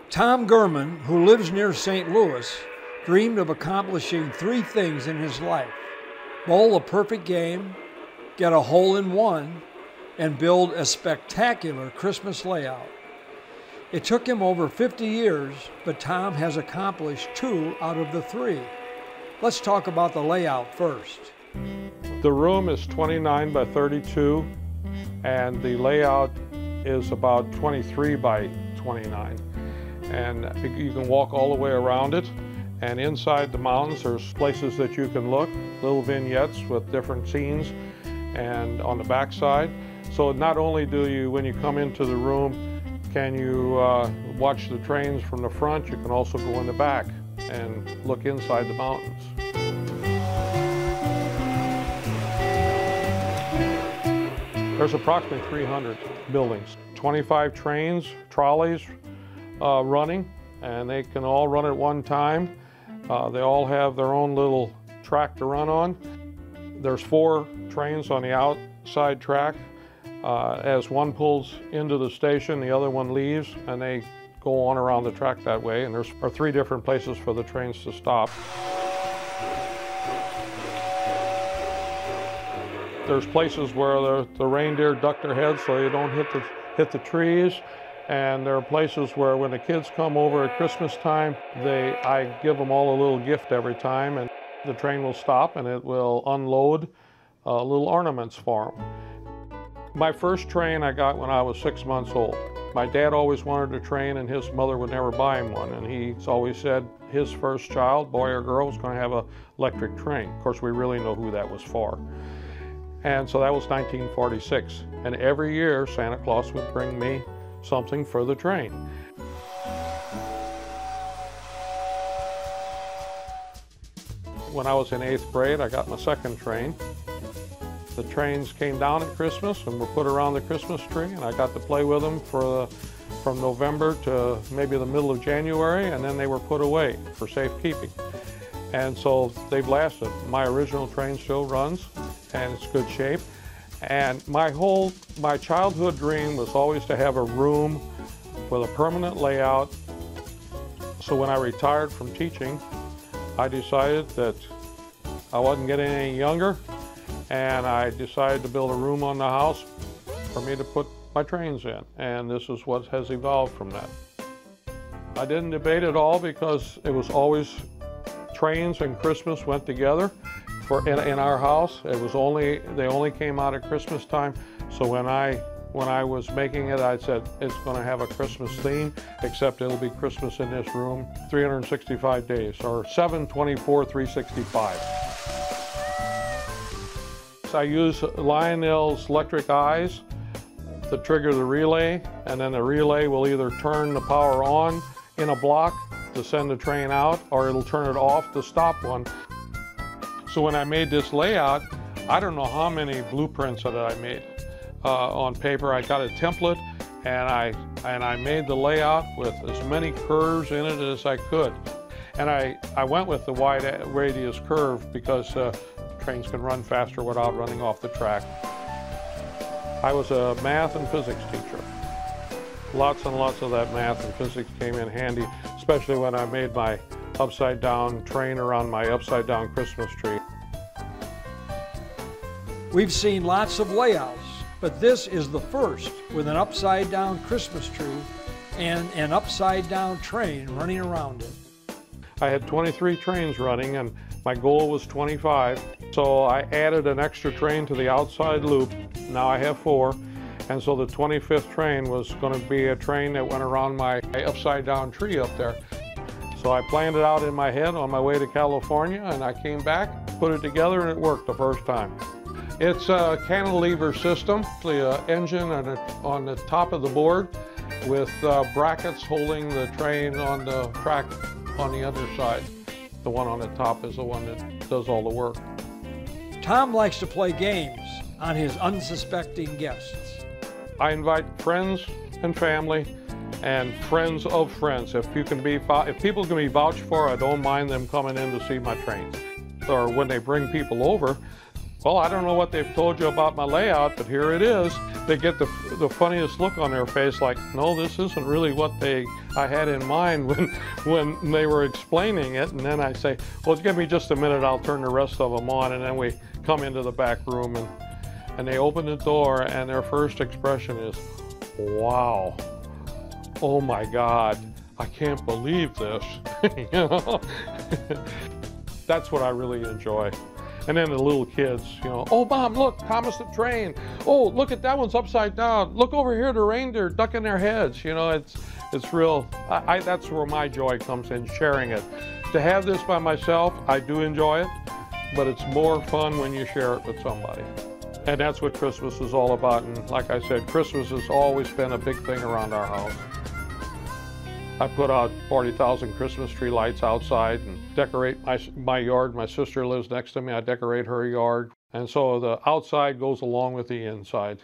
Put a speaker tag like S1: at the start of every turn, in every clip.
S1: Tom Gurman, who lives near St. Louis, dreamed of accomplishing three things in his life: bowl a perfect game, get a hole-in-one, and build a spectacular Christmas layout. It took him over 50 years, but Tom has accomplished 2 out of the 3. Let's talk about the layout first.
S2: The room is 29 by 32, and the layout is about 23 by 29. And you can walk all the way around it. And inside the mountains, there's places that you can look, little vignettes with different scenes, and on the back side. So not only do you, when you come into the room, can you watch the trains from the front, you can also go in the back and look inside the mountains. There's approximately 300 buildings, 25 trains, trolleys running, and they can all run at one time. They all have their own little track to run on. There's 4 trains on the outside track. As one pulls into the station, the other one leaves, and they go on around the track that way. And there's 3 different places for the trains to stop. There's places where the reindeer duck their heads so they don't hit the trees. And there are places where when the kids come over at Christmas time, I give them all a little gift every time, and the train will stop and it will unload little ornaments for them. My first train I got when I was 6 months old. My dad always wanted a train and his mother would never buy him one, and he's always said his first child, boy or girl, was going to have an electric train. Of course, we really know who that was for. And so that was 1946, and every year Santa Claus would bring me something for the train. When I was in 8th grade, I got my second train. The trains came down at Christmas and were put around the Christmas tree, and I got to play with them from November to maybe the middle of January, and then they were put away for safekeeping. And so they've lasted. My original train still runs, and it's good shape. And my childhood dream was always to have a room with a permanent layout. So when I retired from teaching, I decided that I wasn't getting any younger, and I decided to build a room on the house for me to put my trains in. And this is what has evolved from that. I didn't debate it all because it was always trains and Christmas went together. In our house, they only came out at Christmas time. So when I was making it, I said it's going to have a Christmas theme, except it'll be Christmas in this room 365 days, or 7/24/365. So I use Lionel's electric eyes to trigger the relay, and then the relay will either turn the power on in a block to send the train out, or it'll turn it off to stop one. So when I made this layout, I don't know how many blueprints that I made on paper. I got a template, and I made the layout with as many curves in it as I could. And I went with the wide radius curve because trains can run faster without running off the track. I was a math and physics teacher. Lots and lots of that math and physics came in handy, especially when I made my upside down train around my upside down Christmas tree.
S1: We've seen lots of layouts, but this is the first with an upside down Christmas tree and an upside down train running around it.
S2: I had 23 trains running, and my goal was 25. So I added an extra train to the outside loop. Now I have 4. And so the 25th train was going to be a train that went around my upside down tree up there. So I planned it out in my head on my way to California, and I came back, put it together, and it worked the first time. It's a cantilever system, the engine on the top of the board with brackets holding the train on the track on the other side. The one on the top is the one that does all the work.
S1: Tom likes to play games on his unsuspecting guests.
S2: I invite friends and family and friends of friends. If people can be vouched for, I don't mind them coming in to see my trains. Or when they bring people over, Well, I don't know what they've told you about my layout, but here it is. They get the funniest look on their face, like, no, this isn't really what I had in mind when they were explaining it. And then I say, well, give me just a minute, I'll turn the rest of them on. And then we come into the back room, and they open the door, and their first expression is, wow, oh my God, I can't believe this. You know? That's what I really enjoy. And then the little kids, you know, oh, Mom, look, Thomas the Train. Oh, look at that one's upside down. Look over here, the reindeer ducking their heads. You know, it's real. That's where my joy comes in, sharing it. To have this by myself, I do enjoy it, but it's more fun when you share it with somebody. And that's what Christmas is all about. And like I said, Christmas has always been a big thing around our house. I put out 40,000 Christmas tree lights outside and decorate my yard. My sister lives next to me. I decorate her yard. And so the outside goes along with the inside.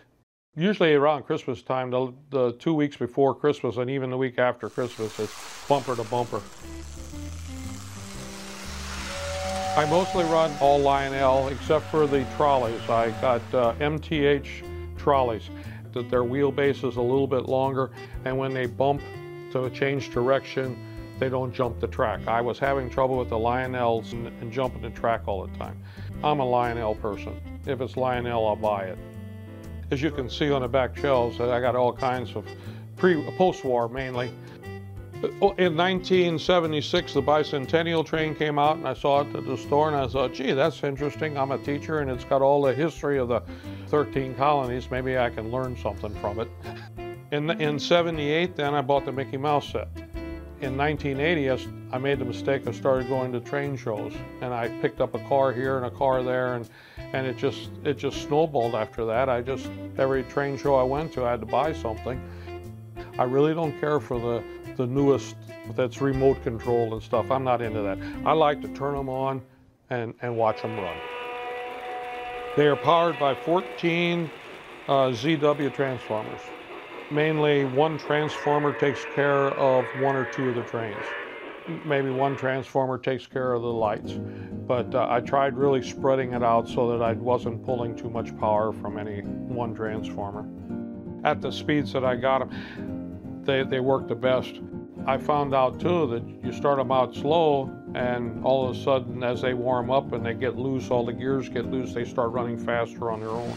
S2: Usually around Christmas time, the 2 weeks before Christmas and even the week after Christmas, it's bumper to bumper. I mostly run all Lionel except for the trolleys. I got MTH trolleys. Their wheelbase is a little bit longer, and when they bump to change direction, they don't jump the track. I was having trouble with the Lionels and jumping the track all the time. I'm a Lionel person. If it's Lionel, I'll buy it. As you can see on the back shelves, I got all kinds of post-war mainly. In 1976, the bicentennial train came out, and I saw it at the store, and I thought, gee, that's interesting. I'm a teacher, and it's got all the history of the 13 colonies. Maybe I can learn something from it. In 78, then I bought the Mickey Mouse set. In 1980, I made the mistake of started going to train shows, and I picked up a car here and a car there, and it just snowballed after that. Every train show I went to, I had to buy something. I really don't care for the newest that's remote controlled and stuff. I'm not into that. I like to turn them on and watch them run. They are powered by 14 ZW transformers. Mainly one transformer takes care of one or two of the trains. Maybe one transformer takes care of the lights. But I tried really spreading it out so that I wasn't pulling too much power from any one transformer. At the speeds that I got them, they work the best. I found out too that you start them out slow, and all of a sudden as they warm up and they get loose, all the gears get loose, they start running faster on their own.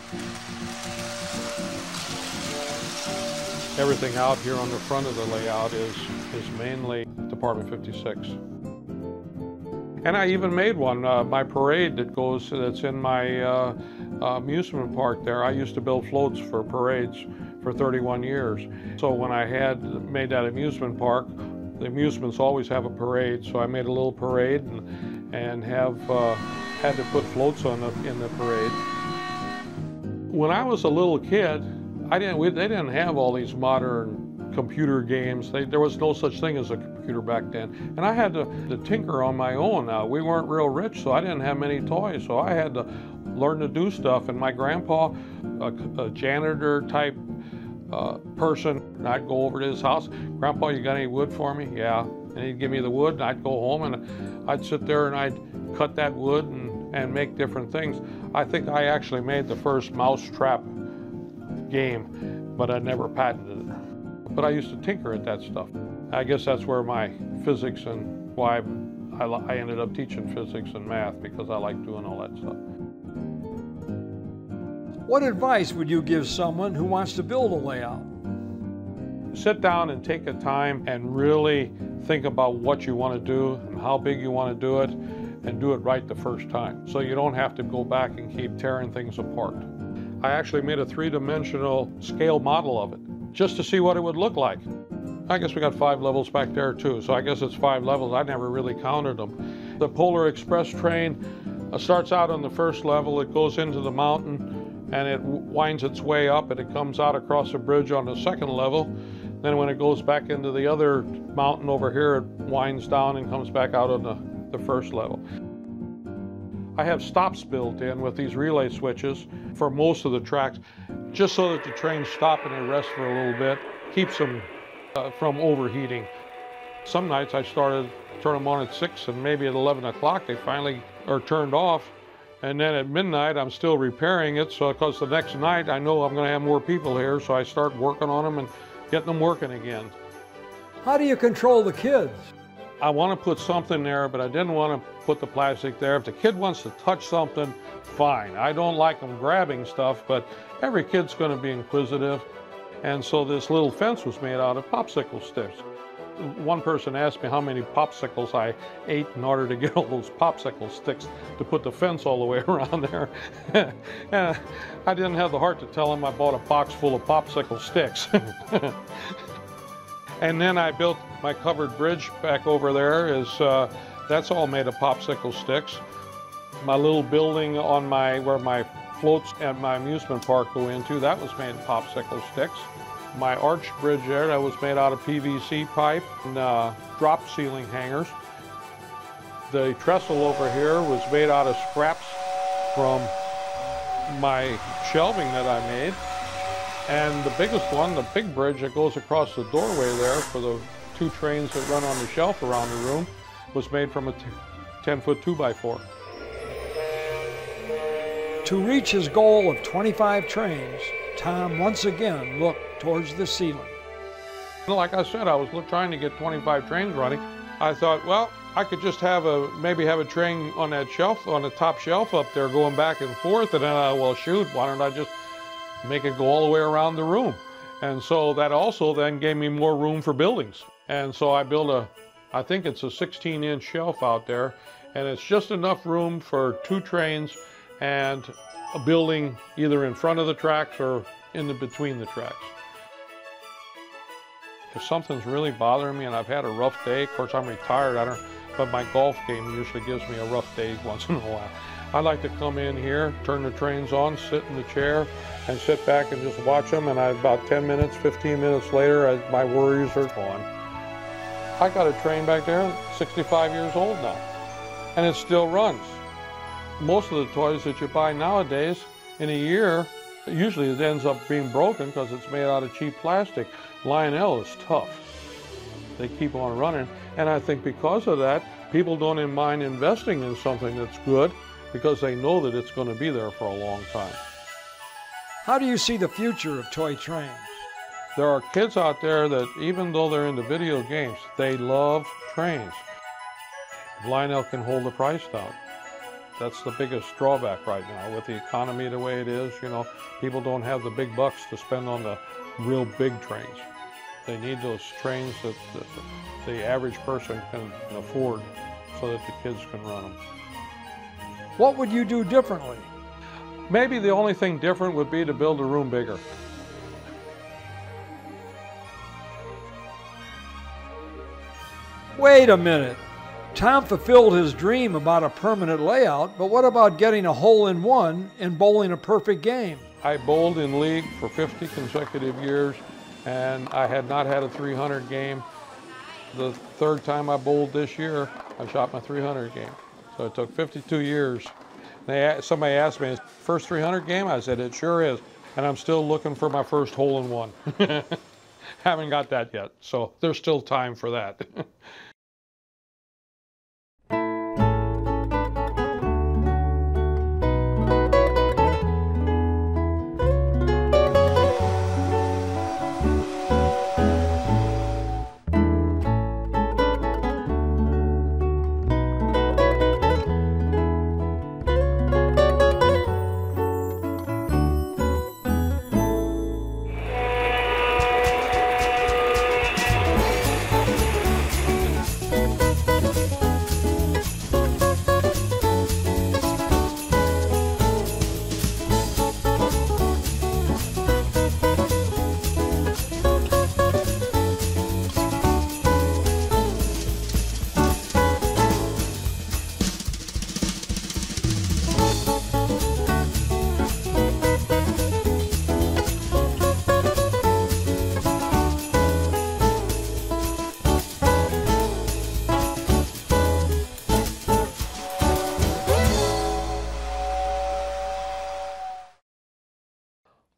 S2: Everything out here on the front of the layout is mainly Department 56. And I even made one, my parade that's in my amusement park there. I used to build floats for parades for 31 years. So when I had made that amusement park, the amusements always have a parade, so I made a little parade and had to put floats on in the parade. When I was a little kid, they didn't have all these modern computer games. There was no such thing as a computer back then. And I had to tinker on my own. Now, we weren't real rich, so I didn't have many toys. So I had to learn to do stuff. And my grandpa, a janitor type person, and I'd go over to his house. Grandpa, you got any wood for me? Yeah. And he'd give me the wood, and I'd go home, and I'd sit there and I'd cut that wood and make different things. I think I actually made the first mousetrap game, but I never patented it. But I used to tinker at that stuff. I guess that's where my physics and why I ended up teaching physics and math, because I like doing all that stuff.
S1: What advice would you give someone who wants to build a layout?
S2: Sit down and take the time and really think about what you want to do and how big you want to do it, and do it right the first time, so you don't have to go back and keep tearing things apart. I actually made a three-dimensional scale model of it, just to see what it would look like. I guess we got 5 levels back there too, so I guess it's 5 levels. I never really counted them. The Polar Express train starts out on the first level, it goes into the mountain, and it winds its way up, and it comes out across the bridge on the second level. Then when it goes back into the other mountain over here, it winds down and comes back out on the first level. I have stops built in with these relay switches for most of the tracks, just so that the trains stop and they rest for a little bit, keeps them from overheating. Some nights I turn them on at 6, and maybe at 11 o'clock they finally are turned off, And then at midnight, I'm still repairing it, so because the next night I know I'm going to have more people here, so I start working on them and getting them working again.
S1: How do you control the kids?
S2: I want to put something there, but I didn't want to put the plastic there. If the kid wants to touch something, fine. I don't like them grabbing stuff, but every kid's going to be inquisitive. And so this little fence was made out of popsicle sticks. One person asked me how many popsicles I ate in order to get all those popsicle sticks to put the fence all the way around there. And I didn't have the heart to tell him I bought a box full of popsicle sticks. And then I built my covered bridge back over there. That's all made of popsicle sticks. My little building on where my floats at my amusement park go into, that was made of popsicle sticks. My arch bridge there, that was made out of PVC pipe and drop ceiling hangers. The trestle over here was made out of scraps from my shelving that I made. And the biggest one, the big bridge that goes across the doorway there for the 2 trains that run on the shelf around the room, was made from a 10-foot 2x4.
S1: To reach his goal of 25 trains, Tom once again looked towards the ceiling.
S2: Like I said, I was trying to get 25 trains running. I thought, well, I could just maybe have a train on that shelf, on the top shelf up there going back and forth, and then well, shoot, why don't I just make it go all the way around the room? And so that also then gave me more room for buildings. And so I built I think it's a 16-inch shelf out there, and it's just enough room for 2 trains and a building either in front of the tracks or between the tracks. If something's really bothering me and I've had a rough day, of course I'm retired, but my golf game usually gives me a rough day once in a while. I like to come in here, turn the trains on, sit in the chair, and sit back and just watch them, and about 10 minutes, 15 minutes later, my worries are gone. I got a train back there, 65 years old now, and it still runs. Most of the toys that you buy nowadays, in a year, usually it ends up being broken because it's made out of cheap plastic. Lionel is tough. They keep on running, and I think because of that, people don't mind investing in something that's good because they know that it's going to be there for a long time.
S1: How do you see the future of toy trains?
S2: There are kids out there that, even though they're into video games, they love trains. Lionel can hold the price down. That's the biggest drawback right now with the economy the way it is. You know, people don't have the big bucks to spend on the real big trains. They need those trains that the average person can afford so that the kids can run them.
S1: What would you do differently?
S2: Maybe the only thing different would be to build a room bigger.
S1: Wait a minute. Tom fulfilled his dream about a permanent layout, but what about getting a hole-in-one and bowling a perfect game?
S2: I bowled in league for 50 consecutive years, and I had not had a 300 game. The 3rd time I bowled this year, I shot my 300 game. So it took 52 years. Somebody asked me, is it the first 300 game? I said, it sure is. And I'm still looking for my first hole-in-one. Haven't got that yet, so there's still time for that.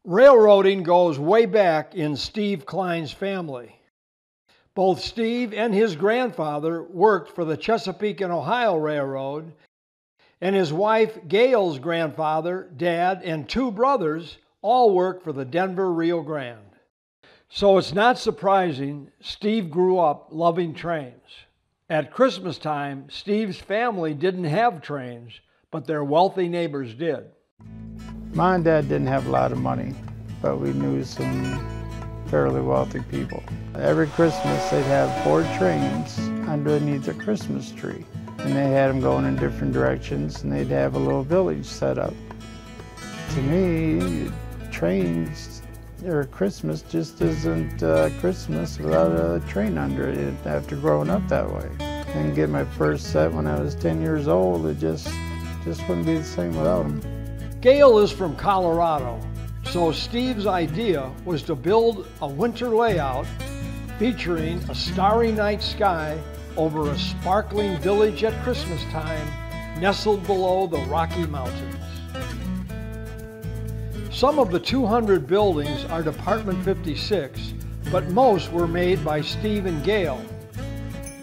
S1: Railroading goes way back in Steve Klein's family. Both Steve and his grandfather worked for the Chesapeake and Ohio Railroad, And his wife Gail's grandfather, dad, and two brothers all work for the Denver Rio Grande. So it's not surprising Steve grew up loving trains. At Christmas time, Steve's family didn't have trains, but their wealthy neighbors did.
S3: Mom and Dad didn't have a lot of money, but we knew some fairly wealthy people. Every Christmas they'd have 4 trains underneath a Christmas tree. And they had them going in different directions, and they'd have a little village set up. To me, trains or Christmas just isn't Christmas without a train under it after growing up that way. And get my first set when I was 10 years old, it just wouldn't be the same without them.
S1: Gail is from Colorado, so Steve's idea was to build a winter layout featuring a starry night sky over a sparkling village at Christmas time, nestled below the Rocky Mountains. Some of the 200 buildings are Department 56, but most were made by Steve and Gail.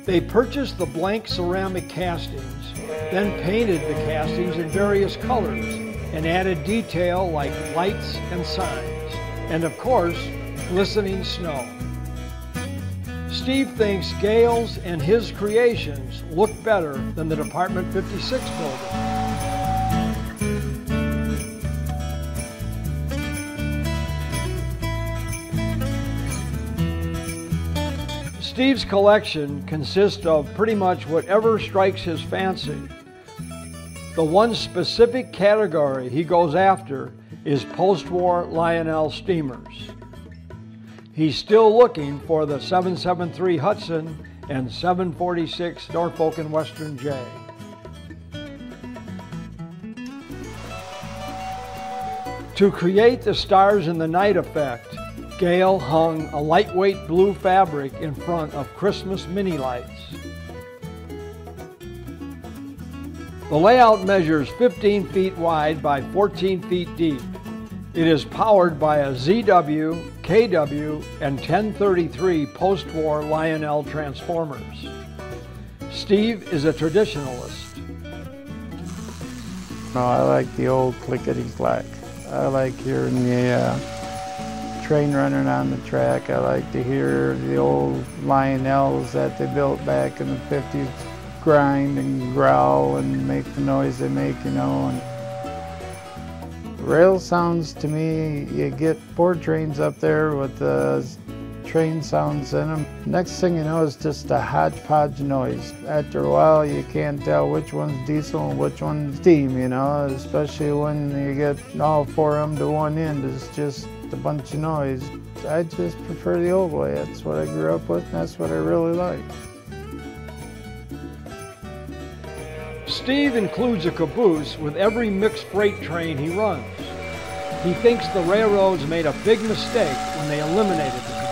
S1: They purchased the blank ceramic castings, then painted the castings in various colors and added detail like lights and signs, and of course, glistening snow. Steve thinks Gail's and his creations look better than the Department 56 building. Steve's collection consists of pretty much whatever strikes his fancy. The one specific category he goes after is post-war Lionel steamers. He's still looking for the 773 Hudson and 746 Norfolk and Western J. To create the stars in the night effect, Gail hung a lightweight blue fabric in front of Christmas mini lights. The layout measures 15 feet wide by 14 feet deep. It is powered by a ZW, KW, and 1033 post-war Lionel transformers. Steve is a traditionalist.
S3: No, I like the old clickety-clack. I like hearing the train running on the track. I like to hear the old Lionels that they built back in the 50s grind and growl and make the noise they make, you know. And rail sounds, to me, you get 4 trains up there with the train sounds in them. Next thing you know, it's just a hodgepodge noise. After a while, you can't tell which one's diesel and which one's steam, you know, especially when you get all 4 of them to one end. It's just a bunch of noise. I just prefer the old way. That's what I grew up with, and that's what I really like.
S1: Steve includes a caboose with every mixed freight train he runs. He thinks the railroads made a big mistake when they eliminated the caboose.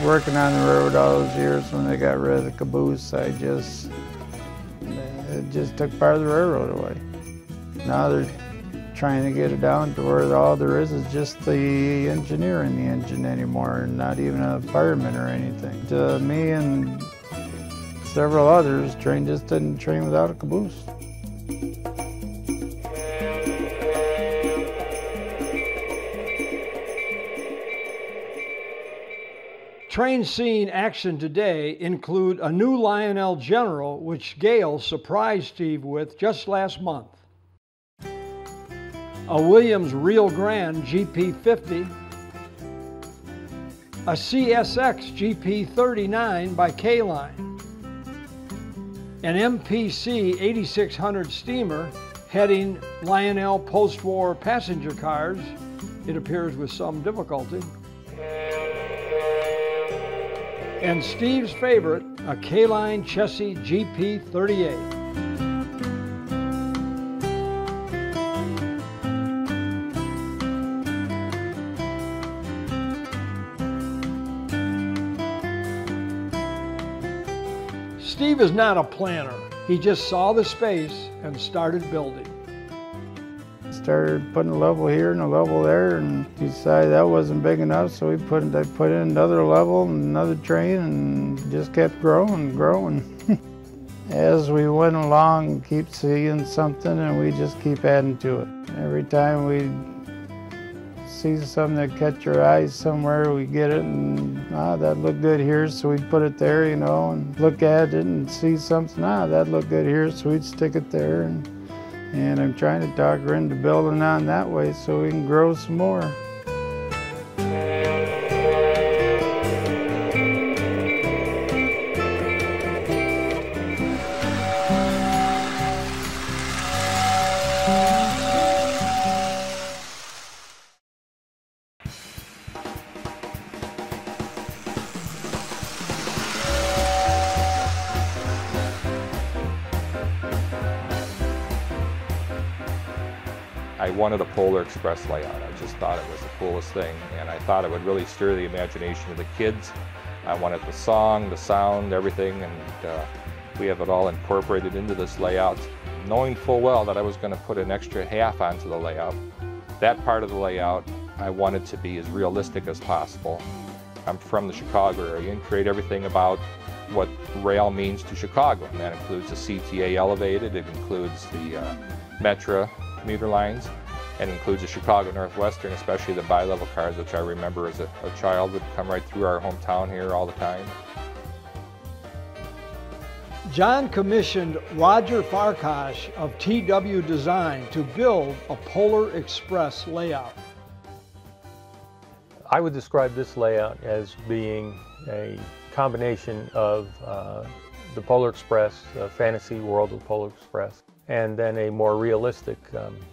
S3: Working on the road all those years when they got rid of the caboose, it just took part of the railroad away. Now they're trying to get it down to where all there is just the engineer in the engine anymore, and not even a fireman or anything. To me and several others, train just didn't train without a caboose.
S1: Trains seeing action today include a new Lionel General, which Gail surprised Steve with just last month, a Williams Rio Grande GP50, a CSX GP39 by K-Line, an N.B.C 8600 steamer heading Lionel post-war passenger cars, it appears with some difficulty, and Steve's favorite, a K-Line Chessie GP38. Steve is not a planner. He just saw the space and started building.
S3: Started putting a level here and a level there, and decided that wasn't big enough, so I put in another level and another train, and just kept growing and growing. As we went along, keep seeing something and we just keep adding to it. Every time we see something that catch our eyes somewhere, we get it and, that looked good here, so we'd put it there, you know, and look at it and see something, that looked good here, so we'd stick it there. And I'm trying to talk her into building on that way so we can grow some more.
S4: I wanted a Polar Express layout. I just thought it was the coolest thing, and I thought it would really stir the imagination of the kids. I wanted the song, the sound, everything, and we have it all incorporated into this layout, knowing full well that I was going to put an extra half onto the layout. That part of the layout I wanted to be as realistic as possible. I'm from the Chicago area and create everything about what rail means to Chicago, and that includes the CTA elevated, it includes the Metra commuter lines, and includes the Chicago Northwestern, especially the bi-level cars, which I remember as a child would come right through our hometown here all the time.
S1: John commissioned Roger Farkash of TW Design to build a Polar Express layout.
S5: I would describe this layout as being a combination of the Polar Express, the fantasy world of Polar Express, and then a more realistic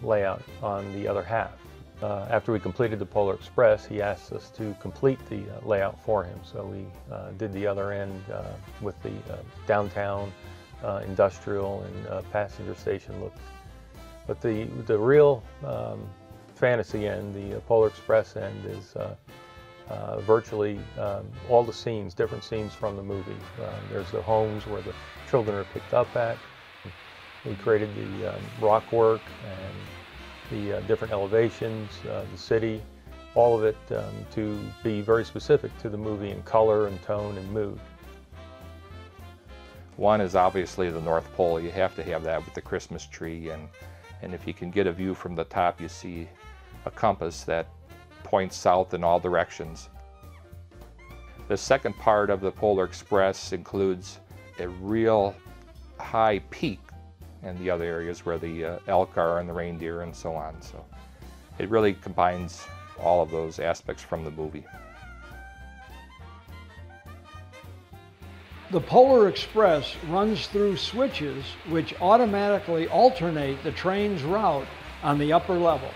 S5: layout on the other half. After we completed the Polar Express, he asked us to complete the layout for him. So we did the other end with the downtown, industrial, and passenger station look. But the real fantasy end, the Polar Express end, is virtually all the scenes, different scenes from the movie. There's the homes where the children are picked up at. We created the rock work and the different elevations, the city, all of it to be very specific to the movie in color and tone and mood.
S4: One is obviously the North Pole. You have to have that with the Christmas tree, and if you can get a view from the top, you see a compass that points south in all directions. The second part of the Polar Express includes a real high peak and the other areas where the elk are and the reindeer and so on. So it really combines all of those aspects from the movie.
S1: The Polar Express runs through switches which automatically alternate the train's route on the upper level.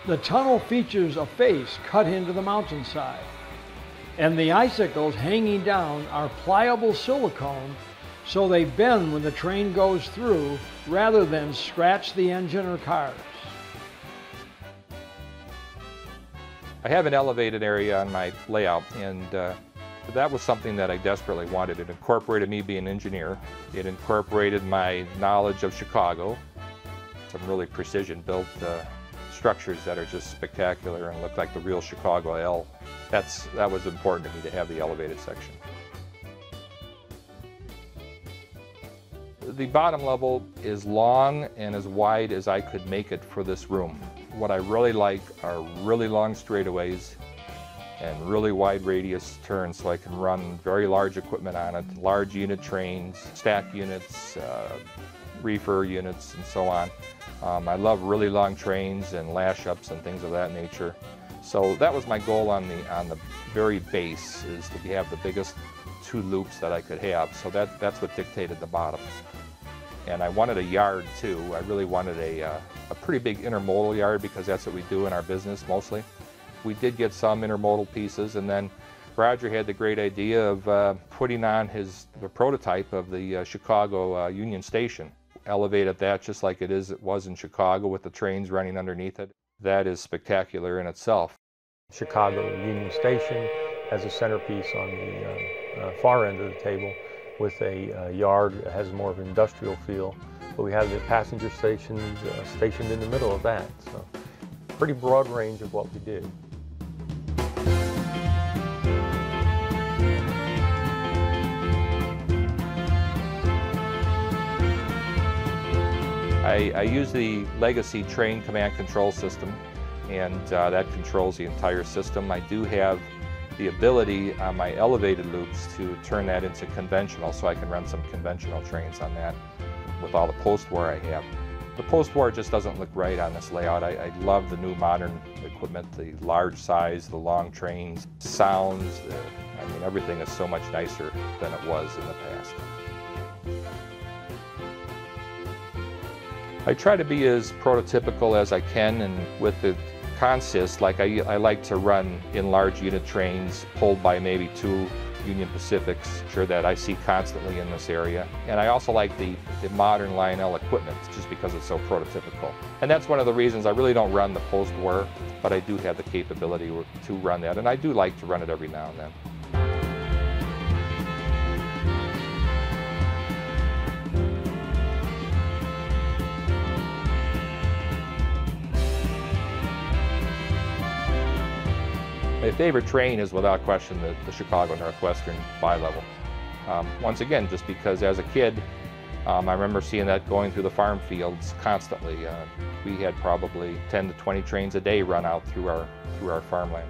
S1: The tunnel features a face cut into the mountainside, and the icicles hanging down are pliable silicone so they bend when the train goes through rather than scratch the engine or cars.
S4: I have an elevated area on my layout, and that was something that I desperately wanted. It incorporated me being an engineer. It incorporated my knowledge of Chicago. Some really precision-built structures that are just spectacular and look like the real Chicago L. That was important to me to have the elevated section. The bottom level is long and as wide as I could make it for this room. What I really like are really long straightaways and really wide radius turns so I can run very large equipment on it, large unit trains, stack units, reefer units, and so on. I love really long trains and lash-ups and things of that nature. So that was my goal on the very base, is to have the biggest two loops that I could have. So that's what dictated the bottom. And I wanted a yard too. I really wanted a pretty big intermodal yard because that's what we do in our business mostly. We did get some intermodal pieces, and then Roger had the great idea of putting on the prototype of the Chicago Union Station. Elevated that just like it was in Chicago with the trains running underneath it. That is spectacular in itself.
S5: Chicago Union Station has a centerpiece on the far end of the table with a yard that has more of an industrial feel. But we have the passenger stations stationed in the middle of that. So pretty broad range of what we did.
S4: I use the Legacy train command control system, and that controls the entire system. I do have the ability on my elevated loops to turn that into conventional, so I can run some conventional trains on that with all the post-war I have. The post-war just doesn't look right on this layout. I love the new modern equipment, the large size, the long trains, sounds. I mean, everything is so much nicer than it was in the past. I try to be as prototypical as I can, and with the consist, like I like to run in large unit trains pulled by maybe 2 Union Pacifics, sure that I see constantly in this area. And I also like the modern Lionel equipment just because it's so prototypical. And that's one of the reasons I really don't run the post-war, but I do have the capability to run that, and I do like to run it every now and then. My favorite train is without question the Chicago Northwestern bi-level. Once again, just because as a kid, I remember seeing that going through the farm fields constantly. We had probably 10 to 20 trains a day run out through our farmland.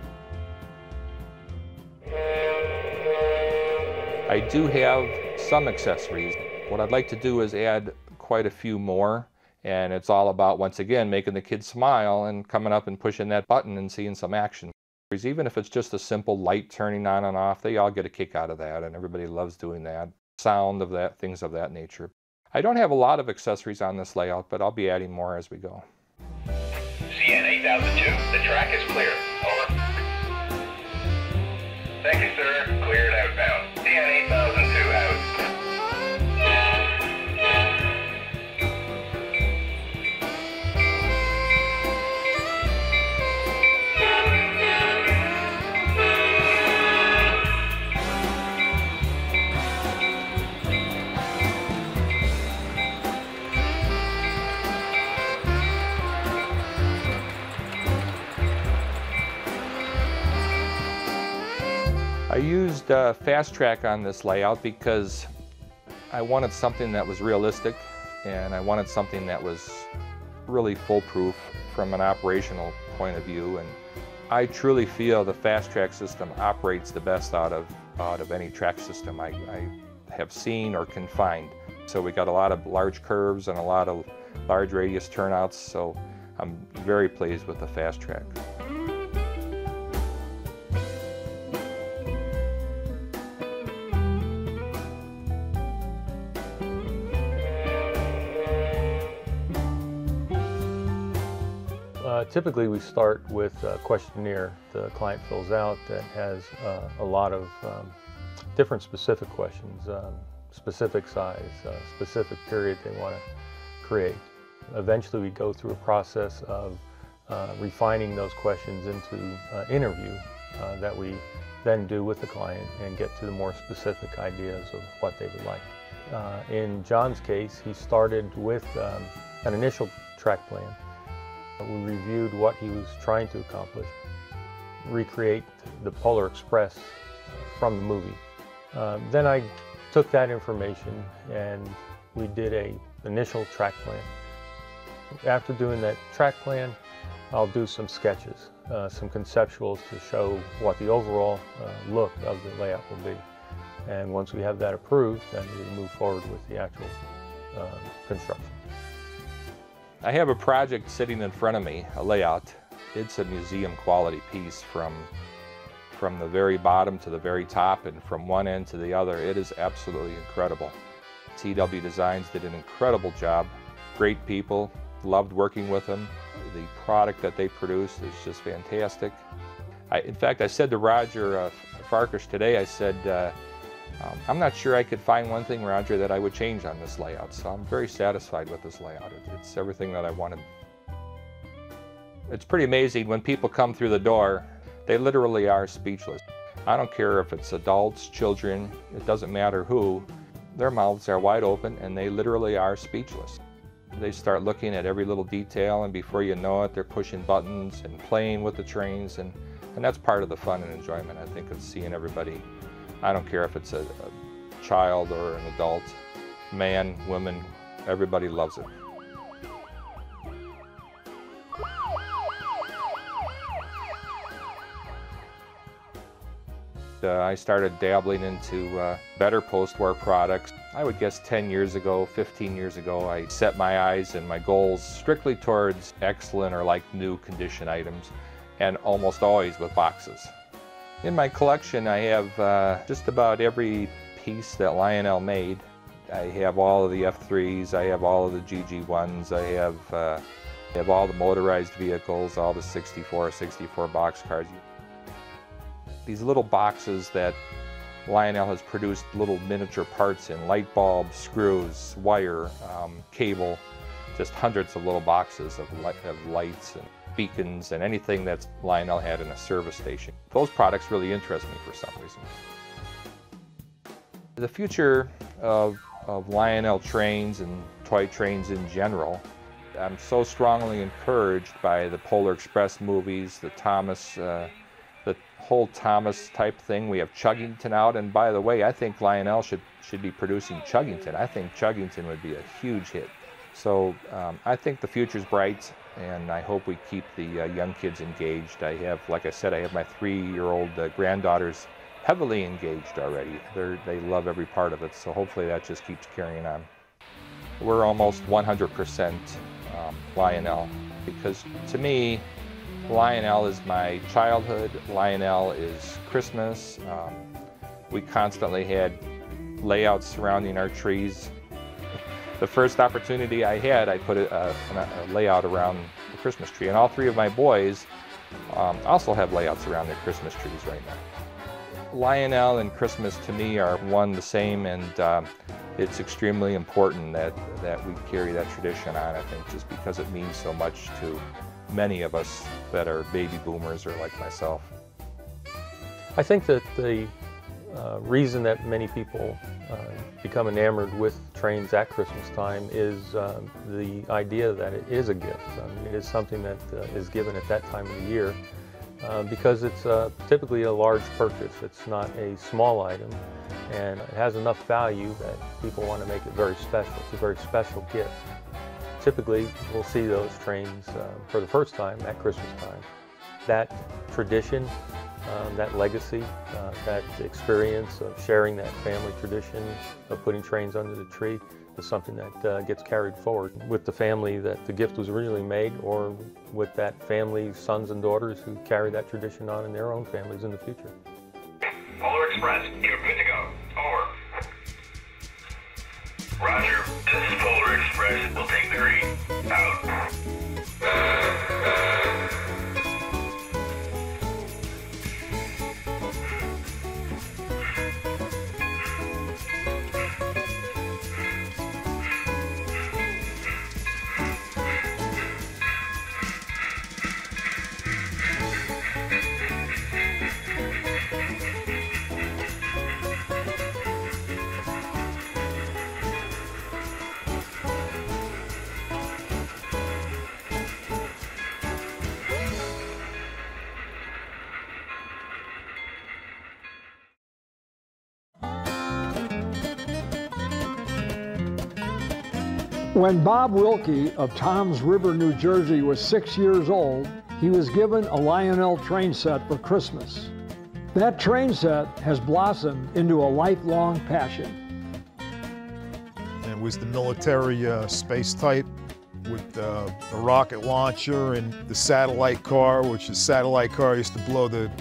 S4: I do have some accessories. What I'd like to do is add quite a few more, and it's all about, once again, making the kids smile and coming up and pushing that button and seeing some action. Even if it's just a simple light turning on and off, they all get a kick out of that, and everybody loves doing that. Sound of that, things of that nature. I don't have a lot of accessories on this layout, but I'll be adding more as we go.
S6: CN 8002, the track is clear. Over. Thank you, sir. Cleared outbound. CN 8002 out.
S4: I used Fast Track on this layout because I wanted something that was realistic, and I wanted something that was really foolproof from an operational point of view. And I truly feel the Fast Track system operates the best out of any track system I have seen or can find. So we got a lot of large curves and a lot of large radius turnouts, so I'm very pleased with the Fast Track.
S5: Typically we start with a questionnaire the client fills out that has a lot of different specific questions, specific size, specific period they want to create. Eventually we go through a process of refining those questions into interview that we then do with the client and get to the more specific ideas of what they would like. In John's case, he started with an initial track plan. We reviewed what he was trying to accomplish, recreate the Polar Express from the movie. Then I took that information and we did an initial track plan. After doing that track plan, I'll do some sketches, some conceptuals to show what the overall look of the layout will be. And once we have that approved, then we move forward with the actual construction.
S4: I have a project sitting in front of me, a layout. It's a museum quality piece from the very bottom to the very top and from one end to the other. It is absolutely incredible. TW Designs did an incredible job. Great people, loved working with them. The product that they produced is just fantastic. In fact, I said to Roger Farkas today, I said, I'm not sure I could find one thing, Roger, that I would change on this layout, so I'm very satisfied with this layout. It's everything that I wanted. It's pretty amazing when people come through the door, they literally are speechless. I don't care if it's adults, children, it doesn't matter who, their mouths are wide open and they literally are speechless. They start looking at every little detail, and before you know it, they're pushing buttons and playing with the trains, and that's part of the fun and enjoyment, I think, of seeing everybody. I don't care if it's a child or an adult, man, woman, everybody loves it. I started dabbling into better post-war products. I would guess 10 years ago, 15 years ago, I set my eyes and my goals strictly towards excellent or like new condition items, and almost always with boxes. In my collection, I have just about every piece that Lionel made. I have all of the F3s, I have all of the GG1s, I have all the motorized vehicles, all the 64 boxcars. These little boxes that Lionel has produced little miniature parts in, light bulbs, screws, wire, cable, just hundreds of little boxes of lights and beacons and anything that Lionel had in a service station. Those products really interest me for some reason. The future of Lionel trains and toy trains in general, I'm so strongly encouraged by the Polar Express movies, the whole Thomas type thing. We have Chuggington out, and by the way, I think Lionel should be producing Chuggington. I think Chuggington would be a huge hit. So I think the future's bright, and I hope we keep the young kids engaged. I have, like I said, I have my 3-year-old granddaughters heavily engaged already. They love every part of it, so hopefully that just keeps carrying on. We're almost 100% Lionel, because to me, Lionel is my childhood. Lionel is Christmas. We constantly had layouts surrounding our trees. The first opportunity I had, I put a layout around the Christmas tree, and all 3 of my boys also have layouts around their Christmas trees right now. Lionel and Christmas to me are one the same, and it's extremely important that we carry that tradition on, I think, just because it means so much to many of us that are baby boomers or like myself.
S5: I think that the reason that many people become enamored with trains at Christmas time is the idea that it is a gift. I mean, it is something that is given at that time of the year because it's typically a large purchase. It's not a small item, and it has enough value that people want to make it very special. It's a very special gift. Typically, we'll see those trains for the first time at Christmas time. That tradition, that legacy, that experience of sharing that family tradition of putting trains under the tree is something that gets carried forward with the family that the gift was originally made, or with that family's sons and daughters who carry that tradition on in their own families in the future.
S6: Polar Express, you're good to go. Over. Roger, this is Polar Express. We'll take the read. Out.
S1: When Bob Wilkie of Toms River, New Jersey was 6 years old, he was given a Lionel train set for Christmas. That train set has blossomed into a lifelong passion.
S7: It was the military space type with a rocket launcher and the satellite car, which the satellite car used to blow the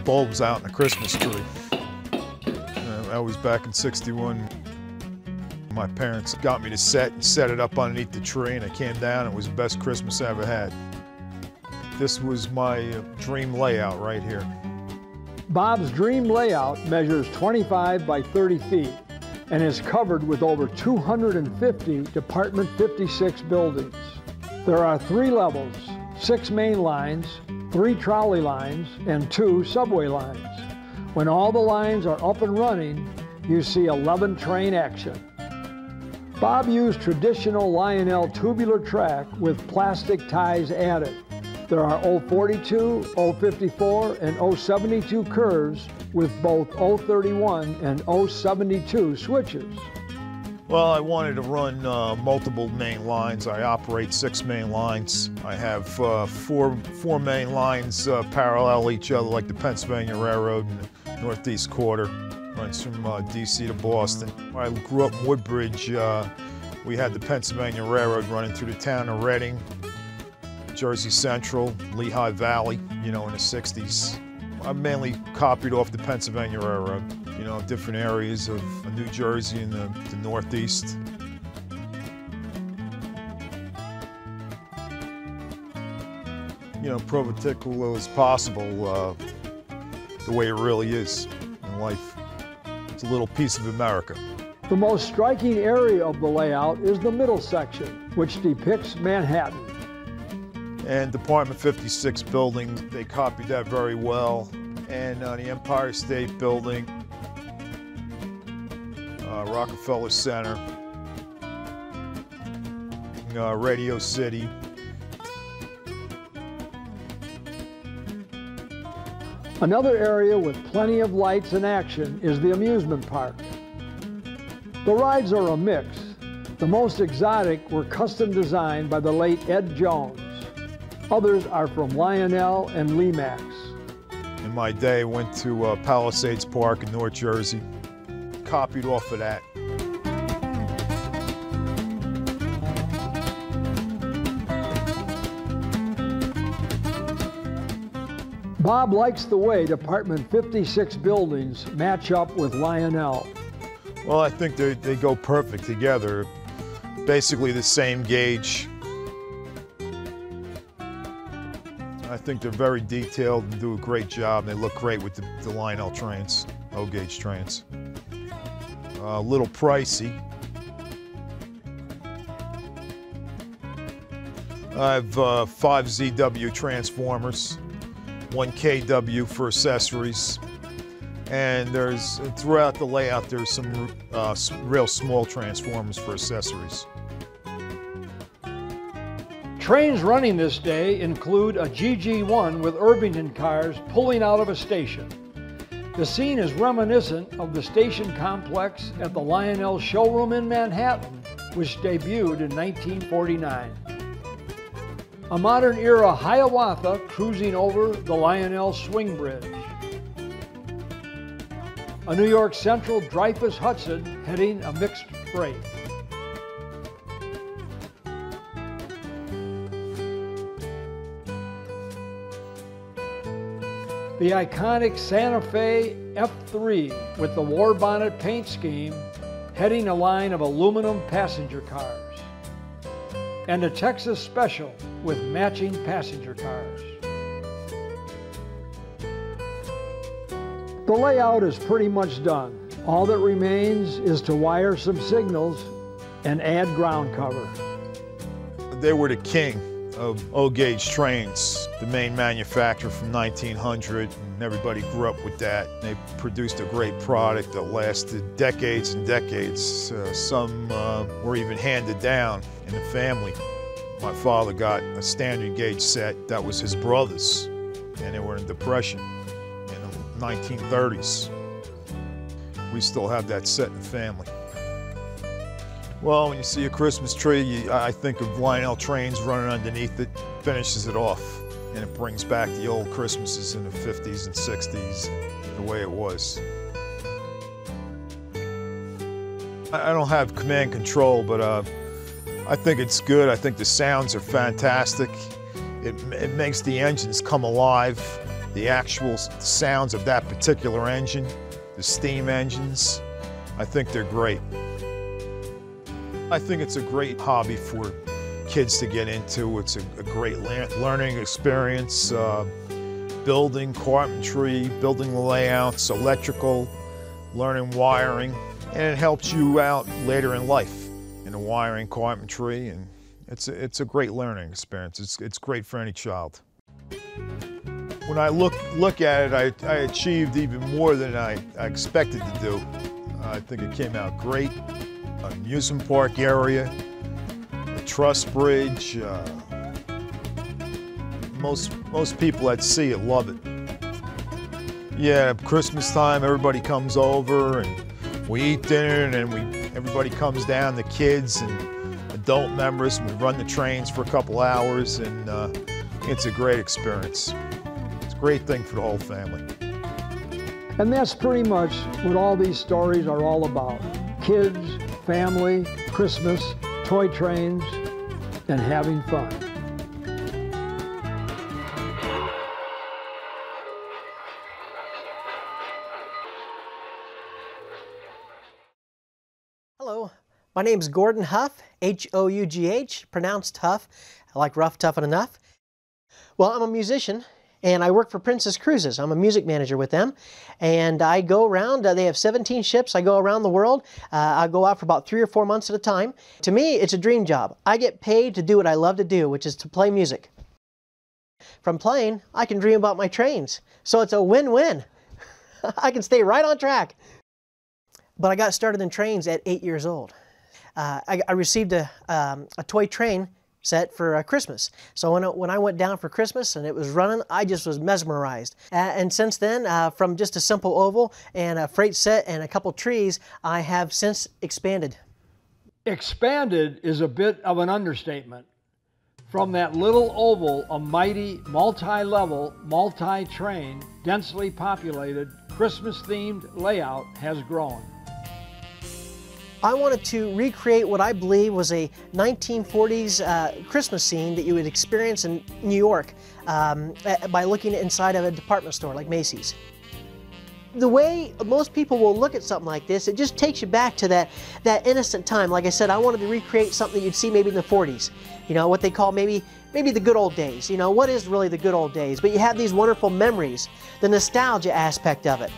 S7: bulbs out in the Christmas tree. That was back in '61. My parents got me to set it up underneath the tree, and I came down. It was the best Christmas I ever had. This was my dream layout right here.
S1: Bob's dream layout measures 25 by 30 feet and is covered with over 250 Department 56 buildings. There are 3 levels, 6 main lines, 3 trolley lines, and 2 subway lines. When all the lines are up and running, you see 11 train action. Bob used traditional Lionel tubular track with plastic ties added. There are 042, 054, and 072 curves with both 031 and 072 switches.
S7: Well, I wanted to run multiple main lines. I operate 6 main lines. I have four main lines parallel each other like the Pennsylvania Railroad. And northeast quarter, runs from D.C. to Boston. I grew up in Woodbridge. We had the Pennsylvania Railroad running through the town of Reading, Jersey Central, Lehigh Valley, you know, in the 60s. I mainly copied off the Pennsylvania Railroad, you know, different areas of New Jersey and the Northeast. You know, Provoticula is possible the way it really is in life. It's a little piece of America.
S1: The most striking area of the layout is the middle section, which depicts Manhattan.
S7: And Department 56 building, they copied that very well. And the Empire State Building, Rockefeller Center, Radio City.
S1: Another area with plenty of lights and action is the amusement park. The rides are a mix. The most exotic were custom designed by the late Ed Jones. Others are from Lionel and Lemax.
S7: In my day, I went to Palisades Park in North Jersey, copied off of that.
S1: Bob likes the way Department 56 buildings match up with Lionel.
S7: Well, I think they go perfect together. Basically the same gauge. I think they're very detailed and do a great job. They look great with the Lionel trains, O-gauge trains. A little pricey. I have 5 ZW transformers, 1 KW for accessories, and there's throughout the layout there's some real small transformers for accessories.
S1: Trains running this day include a GG1 with Irvington cars pulling out of a station. The scene is reminiscent of the station complex at the Lionel showroom in Manhattan, which debuted in 1949. A modern era Hiawatha cruising over the Lionel Swing Bridge. A New York Central Dreyfuss Hudson heading a mixed freight. The iconic Santa Fe F3 with the war bonnet paint scheme heading a line of aluminum passenger cars. And a Texas Special with matching passenger cars. The layout is pretty much done. All that remains is to wire some signals and add ground cover.
S7: They were the king of O-gauge trains, the main manufacturer from 1900, and everybody grew up with that. They produced a great product that lasted decades and decades. Some were even handed down in the family. My father got a standard gauge set that was his brother's, and they were in Depression in the 1930s. We still have that set in the family. Well, when you see a Christmas tree, I think of Lionel trains running underneath it, finishes it off, and it brings back the old Christmases in the 50s and 60s, the way it was. I don't have command control, but I think it's good. I think the sounds are fantastic. It makes the engines come alive. The actual sounds of that particular engine, the steam engines, I think they're great. I think it's a great hobby for kids to get into. It's a great learning experience. Building carpentry, building the layouts, electrical, learning wiring, and it helps you out later in life in the wiring, carpentry, and it's a great learning experience. It's great for any child. When I look at it, I achieved even more than I expected to do. I think it came out great. Amusement park area, a truss bridge. Most people that see it love it. Yeah, Christmas time, everybody comes over and we eat dinner, and then everybody comes down, the kids and adult members, and we run the trains for a couple hours, and it's a great experience. It's a great thing for the whole family.
S1: And that's pretty much what all these stories are all about. Kids, family, Christmas, toy trains, and having fun.
S8: Hello, my name is Gordon Huff, H-O-U-G-H, pronounced Huff. I like rough, tough, and enough. Well, I'm a musician, and I work for Princess Cruises. I'm a music manager with them, and I go around. They have 17 ships. I go around the world. I go out for about 3 or 4 months at a time. To me, it's a dream job. I get paid to do what I love to do, which is to play music. From playing, I can dream about my trains, so it's a win-win. I can stay right on track. But I got started in trains at 8 years old. I received a toy train set for Christmas. So when I went down for Christmas and it was running, I just was mesmerized. And since then, from just a simple oval and a freight set and a couple trees, I have since expanded.
S1: Expanded is a bit of an understatement. From that little oval, a mighty, multi-level, multi-train, densely populated, Christmas-themed layout has grown.
S8: I wanted to recreate what I believe was a 1940s Christmas scene that you would experience in New York by looking inside of a department store like Macy's. The way most people will look at something like this, it just takes you back to that innocent time. Like I said, I wanted to recreate something you'd see maybe in the 40s. You know, what they call maybe the good old days. You know, what is really the good old days? But you have these wonderful memories, the nostalgia aspect of it.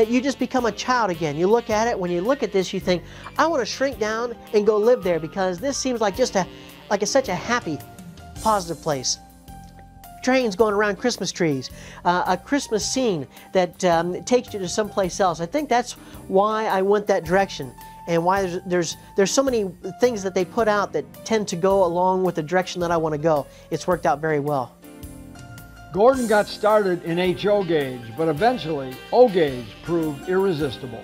S8: You just become a child again. You look at it, when you look at this, you think, I want to shrink down and go live there because this seems like just such a happy, positive place. Trains going around Christmas trees, a Christmas scene that takes you to someplace else. I think that's why I went that direction and why there's so many things that they put out that tend to go along with the direction that I want to go. It's worked out very well.
S1: Gordon got started in HO gauge, but eventually O gauge proved irresistible.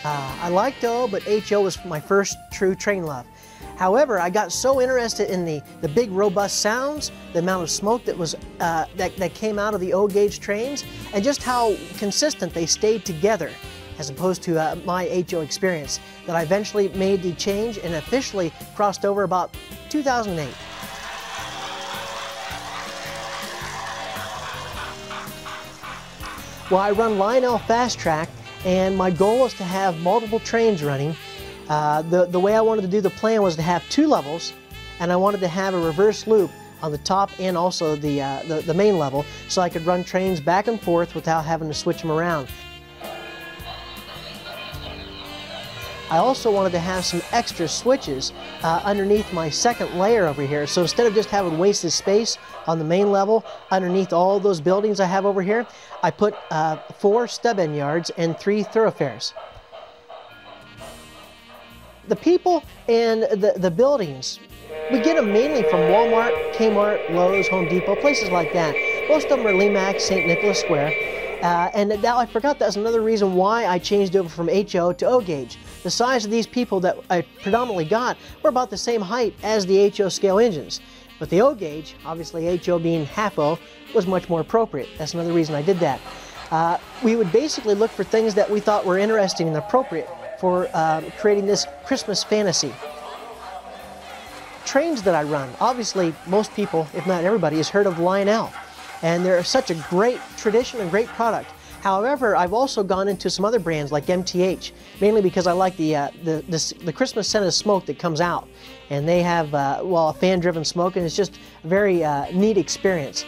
S8: I liked O, but HO was my first true train love. However, I got so interested in the big robust sounds, the amount of smoke that was that came out of the O gauge trains, and just how consistent they stayed together, as opposed to my HO experience, that I eventually made the change and officially crossed over about 2008. Well, I run Lionel Fast Track, and my goal is to have multiple trains running. The way I wanted to do the plan was to have 2 levels, and I wanted to have a reverse loop on the top and also the main level, so I could run trains back and forth without having to switch them around. I also wanted to have some extra switches underneath my second layer over here. So instead of just having wasted space on the main level underneath all those buildings I have over here, I put 4 stub end yards and 3 thoroughfares. The people and the buildings, we get them mainly from Walmart, Kmart, Lowe's, Home Depot, places like that. Most of them are Lemax, St. Nicholas Square. And now I forgot that's another reason why I changed over from HO to O gauge. The size of these people that I predominantly got were about the same height as the HO scale engines. But the O gauge, obviously HO being half O, was much more appropriate. That's another reason I did that. We would basically look for things that we thought were interesting and appropriate for creating this Christmas fantasy. Trains that I run, obviously most people, if not everybody, has heard of Lionel. And they're such a great tradition and great product. However, I've also gone into some other brands like MTH, mainly because I like the Christmas scent of smoke that comes out. And they have, well, a fan-driven smoke, and it's just a very neat experience.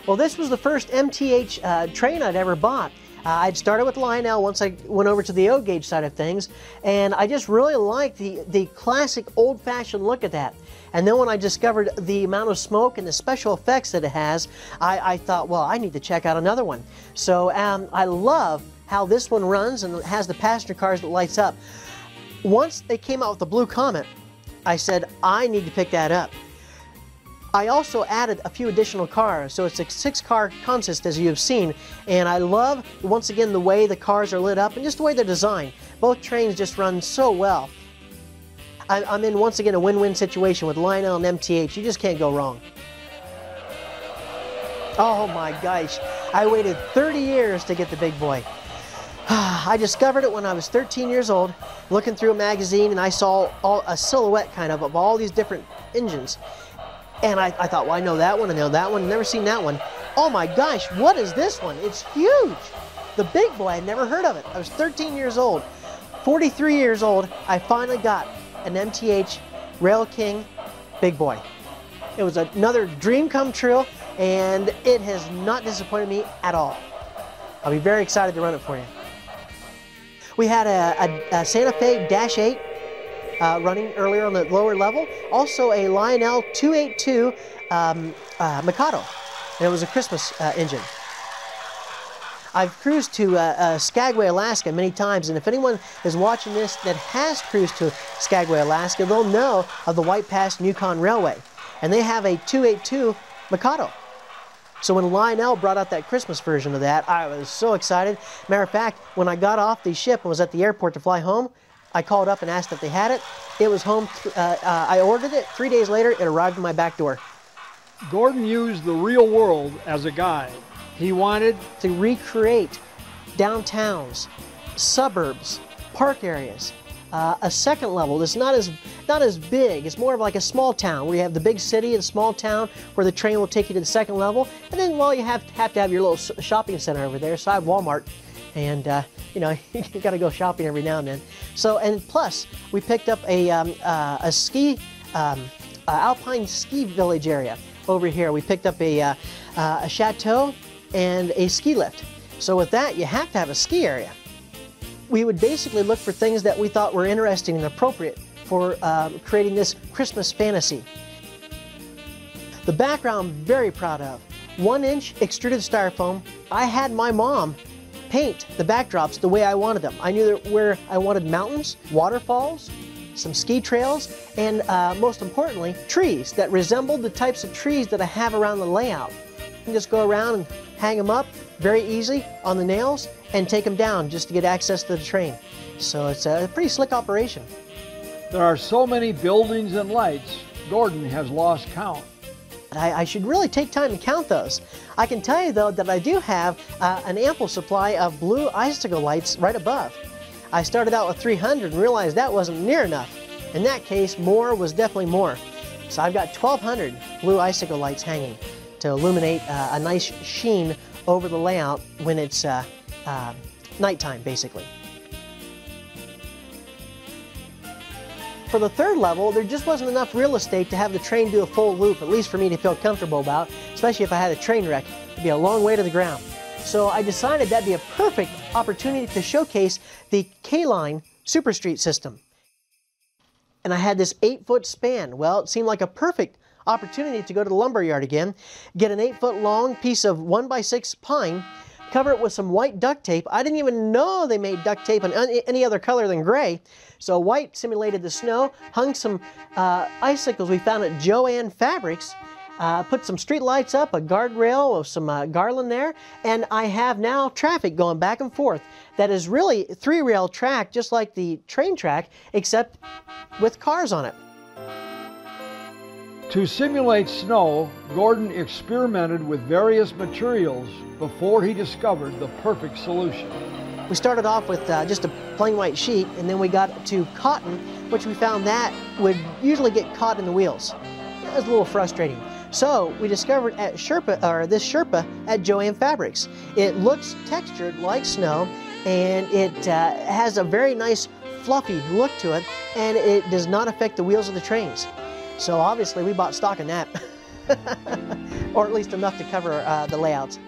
S8: Well, this was the first MTH train I'd ever bought. I'd started with Lionel once I went over to the O gauge side of things, and I just really liked the classic old-fashioned look at that. And then when I discovered the amount of smoke and the special effects that it has, I thought, well, I need to check out another one. So I love how this one runs and it has the passenger cars that lights up. Once they came out with the Blue Comet, I said, I need to pick that up. I also added a few additional cars, so it's a 6-car consist as you have seen, and I love, once again, the way the cars are lit up and just the way they're designed. Both trains just run so well. I'm in, once again, a win-win situation with Lionel and MTH. You just can't go wrong. Oh my gosh. I waited 30 years to get the big boy. I discovered it when I was 13 years old, looking through a magazine, and I saw a silhouette kind of all these different engines. And I thought, well, I know that one, I know that one, never seen that one. Oh my gosh, what is this one? It's huge. The big boy, I'd never heard of it. I was 13 years old. 43 years old, I finally got an MTH Rail King big boy. It was another dream come true, and it has not disappointed me at all. I'll be very excited to run it for you. We had a Santa Fe Dash 8 running earlier on the lower level. Also a Lionel 282 Mikado, and it was a Christmas engine. I've cruised to Skagway, Alaska many times, and if anyone is watching this that has cruised to Skagway, Alaska, they'll know of the White Pass Yukon Railway, and they have a 282 Mikado. So when Lionel brought out that Christmas version of that, I was so excited. Matter of fact, when I got off the ship and was at the airport to fly home, I called up and asked if they had it. It was home. I ordered it. 3 days later, it arrived at my back door.
S1: Gordon used the real world as a guide. He wanted
S8: to recreate downtowns, suburbs, park areas, a second level that's not as big. It's more of like a small town where you have the big city and small town where the train will take you to the second level, and then you have to have your little shopping center over there, side Walmart, and you know, you got to go shopping every now and then. So, and plus we picked up a ski alpine ski village area over here. We picked up a chateau and a ski lift. So with that, you have to have a ski area. We would basically look for things that we thought were interesting and appropriate for creating this Christmas fantasy. The background I'm very proud of. 1-inch extruded styrofoam. I had my mom paint the backdrops the way I wanted them. I knew where I wanted mountains, waterfalls, some ski trails, and most importantly, trees that resembled the types of trees that I have around the layout. You can just go around and hang them up very easy on the nails and take them down just to get access to the train. So it's a pretty slick operation.
S1: There are so many buildings and lights, Gordon has lost count.
S8: I should really take time to count those. I can tell you though that I do have an ample supply of blue icicle lights right above. I started out with 300 and realized that wasn't near enough. In that case, more was definitely more. So I've got 1,200 blue icicle lights hanging to illuminate a nice sheen over the layout when it's nighttime, basically. For the third level, there just wasn't enough real estate to have the train do a full loop, at least for me to feel comfortable about, especially if I had a train wreck. It'd be a long way to the ground. So I decided that'd be a perfect opportunity to showcase the K-Line Super Street system. And I had this 8-foot span. Well, it seemed like a perfect opportunity to go to the lumber yard again, get an 8-foot long piece of 1x6 pine, cover it with some white duct tape. I didn't even know they made duct tape in any other color than gray. So white simulated the snow, hung some icicles we found at Jo-Ann Fabrics, put some street lights up, a guardrail with some garland there, and I have now traffic going back and forth. That is really 3-rail track, just like the train track, except with cars on it.
S1: To simulate snow, Gordon experimented with various materials before he discovered the perfect solution.
S8: We started off with just a plain white sheet, and then we got to cotton, which we found that would usually get caught in the wheels. That was a little frustrating. So we discovered at this Sherpa at Jo-Ann Fabrics. It looks textured like snow, and it has a very nice fluffy look to it, and it does not affect the wheels of the trains. So obviously we bought stock in that, or at least enough to cover the layouts.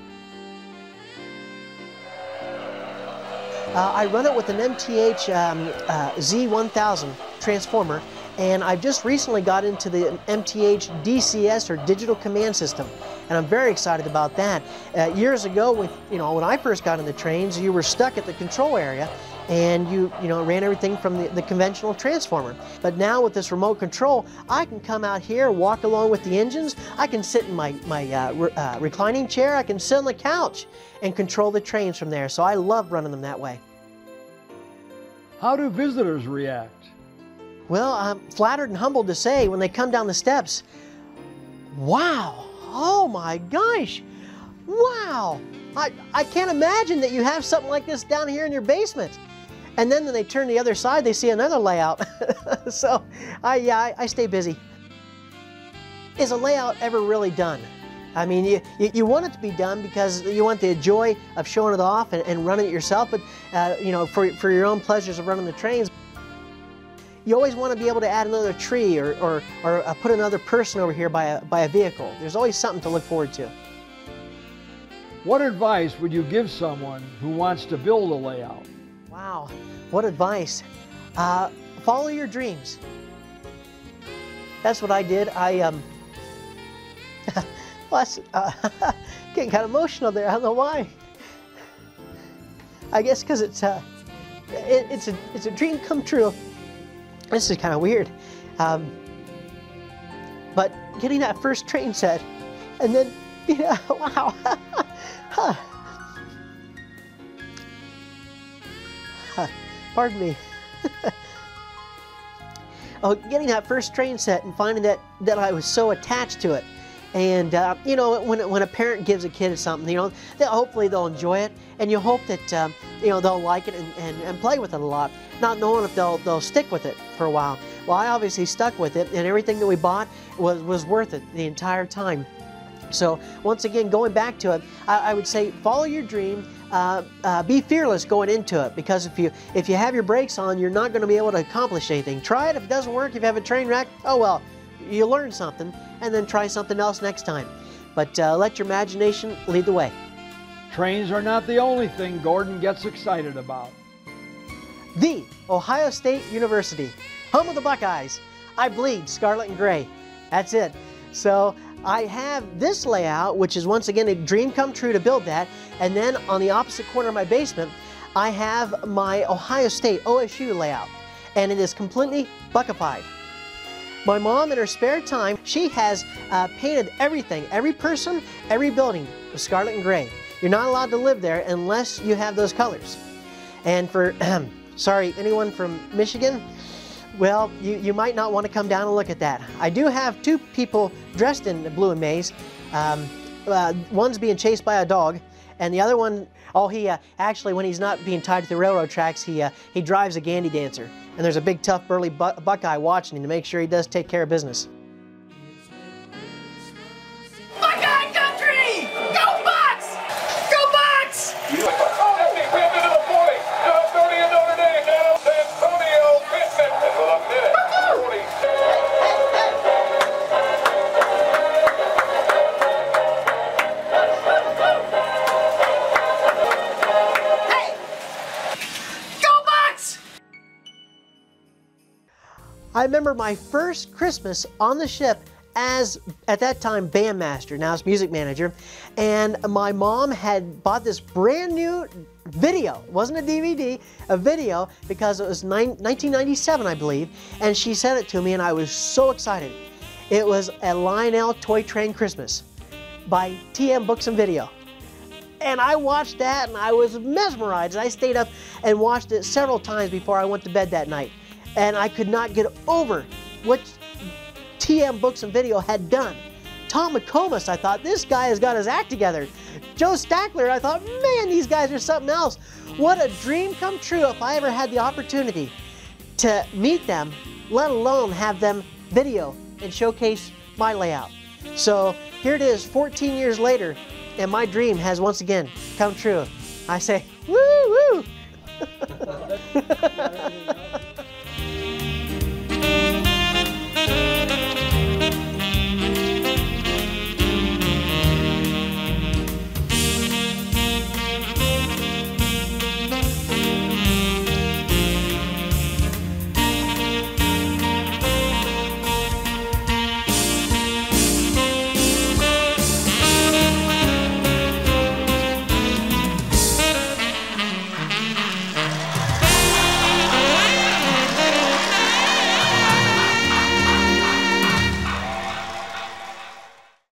S8: I run it with an MTH Z1000 transformer, and I've just recently got into the MTH DCS, or Digital Command System, and I'm very excited about that. Years ago, when I first got into trains, you were stuck at the control area, and you ran everything from the conventional transformer. But now with this remote control, I can come out here, walk along with the engines. I can sit in my reclining chair. I can sit on the couch and control the trains from there. So I love running them that way.
S1: How do visitors react?
S8: Well, I'm flattered and humbled to say when they come down the steps, wow, oh my gosh, wow, I can't imagine that you have something like this down here in your basement. And then when they turn the other side, they see another layout. So, I stay busy. Is a layout ever really done? I mean, you want it to be done because you want the joy of showing it off and running it yourself, but you know, for your own pleasures of running the trains. You always want to be able to add another tree or put another person over here by a vehicle. There's always something to look forward to.
S1: What advice would you give someone who wants to build a layout?
S8: Wow, what advice? Follow your dreams. That's what I did. Plus, getting kind of emotional there. I don't know why. I guess because it's a dream come true. This is kind of weird, but getting that first train set, and then wow. Pardon me. Oh, getting that first train set and finding that I was so attached to it. And you know, when a parent gives a kid something, you know, hopefully they'll enjoy it, and you hope that you know, they'll like it and play with it a lot, not knowing if they'll stick with it for a while. Well, I obviously stuck with it, and everything that we bought was worth it the entire time. So once again, going back to it, I would say follow your dream. Be fearless going into it, because if you have your brakes on, you're not going to be able to accomplish anything. Try it. If it doesn't work, if you have a train wreck, oh well, you learn something, and then try something else next time. But let your imagination lead the way.
S1: Trains are not the only thing Gordon gets excited about.
S8: The Ohio State University, home of the Buckeyes. I bleed scarlet and gray. That's it. So I have this layout, which is once again a dream come true to build that. And then on the opposite corner of my basement, I have my Ohio State, OSU layout. And it is completely Buckified. My mom, in her spare time, she has painted everything, every person, every building with scarlet and gray. You're not allowed to live there unless you have those colors. And for, sorry, anyone from Michigan, well, you might not want to come down and look at that. I do have two people dressed in blue and maize. One's being chased by a dog, and the other one, oh, he actually, when he's not being tied to the railroad tracks, he drives a gandy dancer. And there's a big, tough, burly Buckeye watching him to make sure he does take care of business.
S9: Buckeye country! Go Bucks! Go Bucks!
S8: I remember my first Christmas on the ship as, at that time, bandmaster, now it's music manager, and my mom had bought this brand new video. It wasn't a DVD, a video, because it was 1997, I believe, and she sent it to me, and I was so excited. It was a Lionel Toy Train Christmas by TM Books and Video. And I watched that, and I was mesmerized. I stayed up and watched it several times before I went to bed that night. And I could not get over what TM Books and Video had done. Tom McComas, I thought, this guy has got his act together. Joe Stackler, I thought, man, these guys are something else. What a dream come true if I ever had the opportunity to meet them, let alone have them video and showcase my layout. So here it is, 14 years later, and my dream has once again come true. I say, woo, woo.